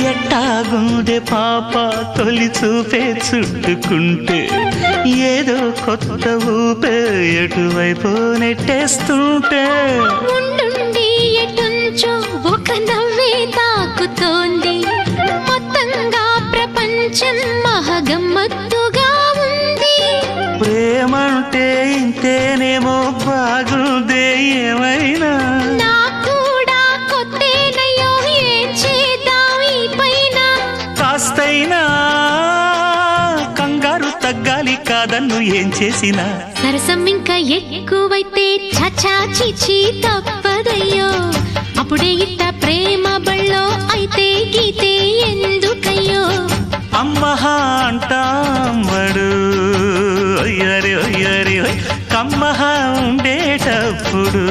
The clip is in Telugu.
ఎట్టాగుందే పాప తొలి చూపే చుట్టుకుంటే ఏదో కొత్త ఊపే ఎటువైపు నెట్టేస్తుంటే ఉండుండి ఎటుంచో ఒక నవ్వే తాకుతోంది మొత్తంగా ప్రపంచం మహగమ్మత్తుగా ఉంది ప్రేమంటే ఇంతేనేమో బాగుందే ఏమైనా కూడా కొత్తేనయ్యో ఏం చేద్దాం ఈ పైన కాస్తైనా కంగారు తగ్గాలి కాదన్ను ఏం చేసినా సరసం ఇంకా ఎక్కువైతే చచా చిచి తప్పదయ్యో అప్పుడే ఇట్ట ప్రేమ బళ్ళో అయితే గీతే ఎందుకయ్యో అమ్మహా అంటాంబడు ఒయ్యరి ఒయ్యరి కమ్మహా ఉండేటప్పుడు